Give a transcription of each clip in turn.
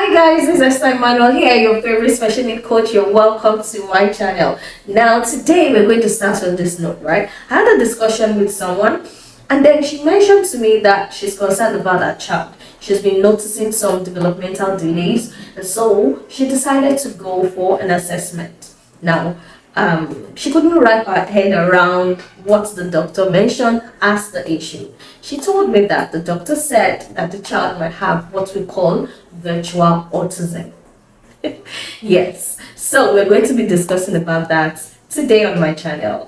Hi guys, this is Emmanuel here, your favorite special need coach. You're welcome to my channel. Now today we're going to start on this note, right? I had a discussion with someone and then she mentioned to me that she's concerned about her child. She's been noticing some developmental delays and so she decided to go for an assessment. Now, she couldn't wrap her head around what the doctor mentioned as the issue. She told me that the doctor said that the child might have what we call virtual autism. Yes, so we're going to be discussing about that today on my channel.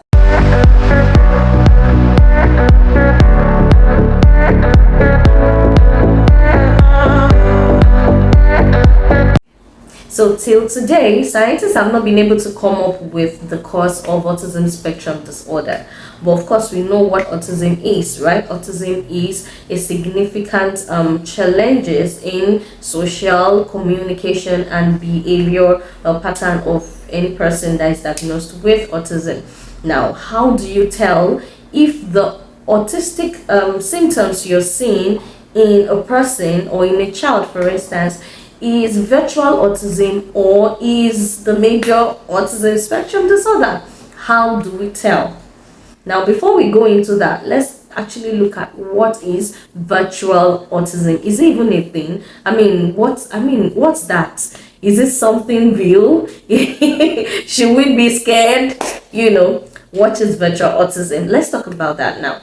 So till today, scientists have not been able to come up with the cause of autism spectrum disorder. But of course, we know what autism is, right? Autism is a significant challenges in social communication and behavior pattern of any person that is diagnosed with autism. Now, how do you tell if the autistic symptoms you're seeing in a person or in a child, for instance, is virtual autism or is the major autism spectrum disorder? How do we tell? Now, before we go into that, let's actually look at what is virtual autism. Is it even a thing? What's that? Is it something real? Should we be scared? What is virtual autism? Let's talk about that now.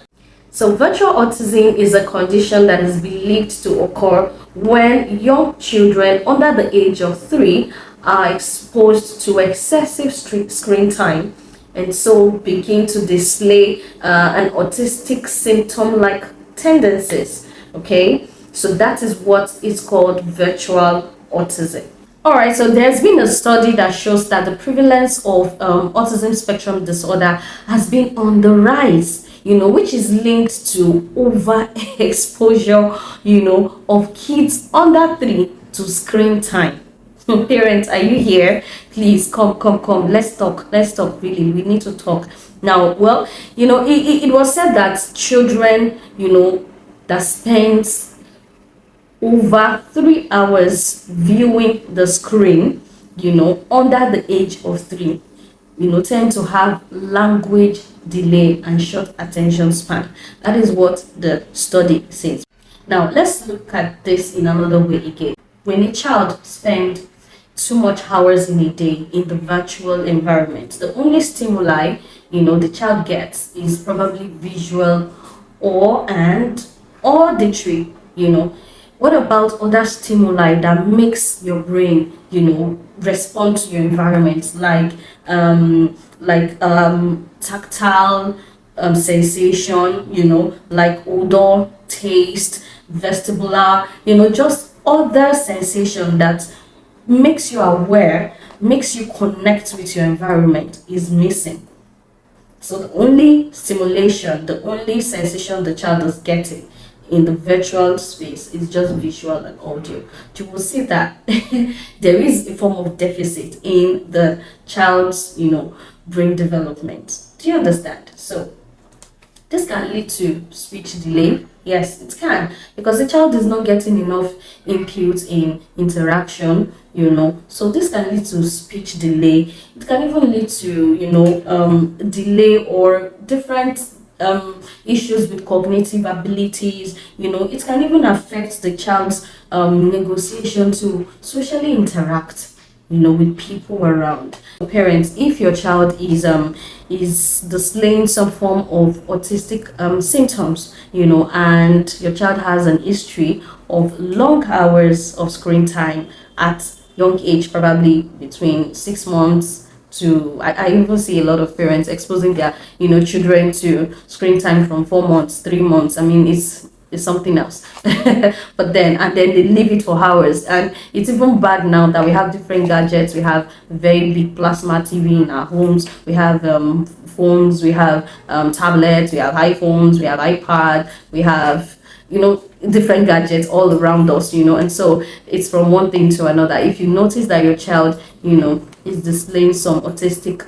So virtual autism is a condition that is believed to occur when young children under the age of 3 are exposed to excessive screen time and so begin to display an autistic symptom-like tendencies. Okay, so that is what is called virtual autism. Alright, so there's been a study that shows that the prevalence of autism spectrum disorder has been on the rise, which is linked to overexposure, of kids under 3 to screen time. Parents, are you here? Please come. Let's talk. Really, we need to talk now. Well, it was said that children, that spends over 3 hours viewing the screen, under the age of 3, tend to have language delay and short attention span. That is what the study says. Now, let's look at this in another way again. When a child spends too much hours in a day in the virtual environment, the only stimuli, the child gets is probably visual and auditory, What about other stimuli that makes your brain, respond to your environment, like tactile sensation, like odor, taste, vestibular, just other sensation that makes you aware, makes you connect with your environment is missing. So the only stimulation, the only sensation the child is getting in the virtual space is just visual and audio. You will see that there is a form of deficit in the child's, brain development. Do you understand? So this can lead to speech delay. Yes, it can, because the child is not getting enough input in interaction, So this can lead to speech delay. It can even lead to, delay or different issues with cognitive abilities. It can even affect the child's negotiation to socially interact, with people around. Parents, if your child is displaying some form of autistic symptoms, and your child has an history of long hours of screen time at young age, probably between 6 months to I even see a lot of parents exposing their children to screen time from 4 months, 3 months. It's something else. But then they leave it for hours, and it's even bad now that we have different gadgets. We have very big plasma TV in our homes, we have phones, we have tablets, we have iPhones, we have iPad, we have different gadgets all around us, and so it's from one thing to another. If you notice that your child is displaying some autistic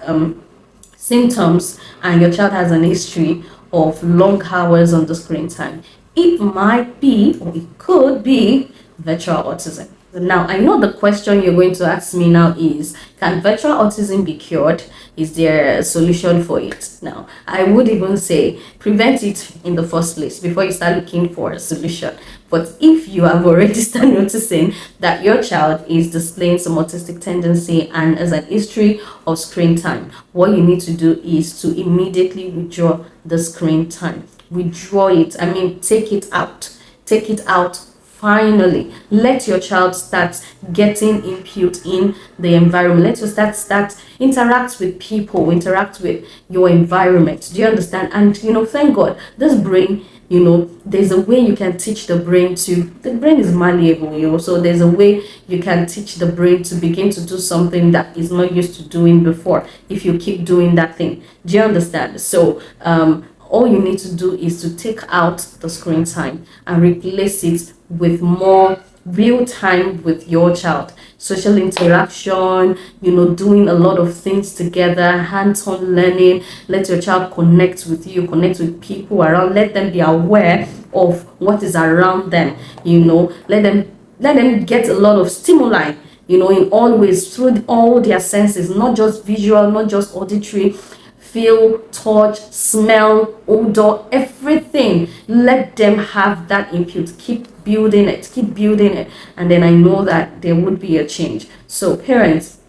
symptoms and your child has an history of long hours on the screen time, it might be or it could be virtual autism. Now, I know the question you're going to ask me now is, can virtual autism be cured? Is there a solution for it? Now, I would even say prevent it in the first place before you start looking for a solution. But if you have already started noticing that your child is displaying some autistic tendency and has an history of screen time, what you need to do is to immediately withdraw the screen time. Withdraw it. I mean, take it out. Take it out. Finally, let your child start getting input in the environment. Let your start interact with people, interact with your environment. Do you understand? And thank God, this brain, there's a way you can teach the brain the brain is malleable, so there's a way you can teach the brain to begin to do something that is not used to doing before if you keep doing that thing. Do you understand? So all you need to do is to take out the screen time and replace it with more real time with your child. Social interaction, doing a lot of things together, hands-on learning. Let your child connect with you, connect with people around. Let them be aware of what is around them. Let them get a lot of stimuli, in all ways, through all their senses, not just visual, not just auditory. Feel, touch, smell, odor, everything. Let them have that input. Keep building it, and then I know that there would be a change. So parents,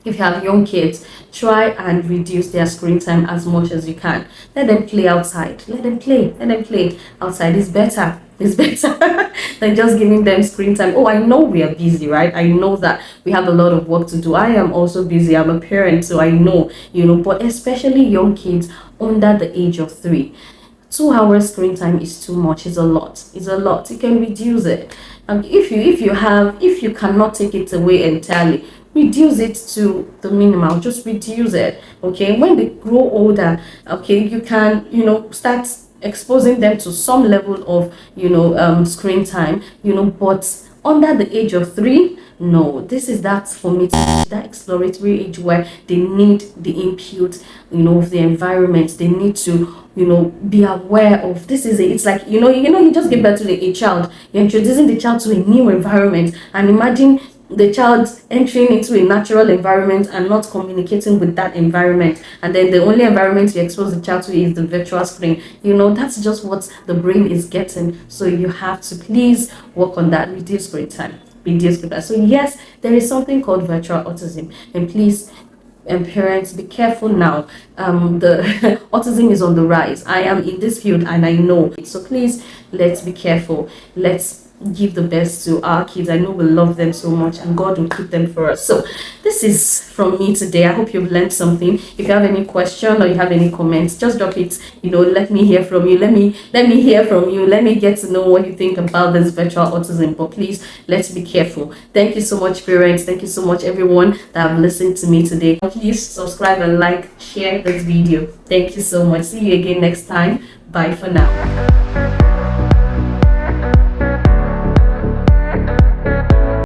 if you have young kids, try and reduce their screen time as much as you can. Let them play outside. Let them play outside. Is better. It's better than just giving them screen time. Oh, I know we are busy, right? I know that we have a lot of work to do. I am also busy. I'm a parent, so I know, but especially young kids under the age of 3. 2 hours screen time is too much. It's a lot. You can reduce it. And if you cannot take it away entirely, reduce it to the minimal. Just reduce it. Okay. When they grow older, okay, you can, start exposing them to some level of screen time, but under the age of 3, no, this is that formative, that exploratory age where they need the input, of the environment. They need to, be aware of this. It's like, you just give birth to a child. You're introducing the child to a new environment, and imagine the child entering into a natural environment and not communicating with that environment, and then the only environment you expose the child to is the virtual screen. That's just what the brain is getting. So you have to please work on that. Reduce screen time. So yes, there is something called virtual autism, and please, parents, be careful now. The autism is on the rise. I am in this field and I know, so please, let's be careful. Let's give the best to our kids. I know we love them so much, and God will keep them for us. So this is from me today. I hope you've learned something. If you have any question or you have any comments, just drop it. Let me hear from you. Let me hear from you. Let me get to know what you think about this virtual autism. But please, let's be careful. Thank you so much, parents. Thank you so much, everyone that have listened to me today. Please subscribe and share this video. Thank you so much. See you again next time. Bye for now.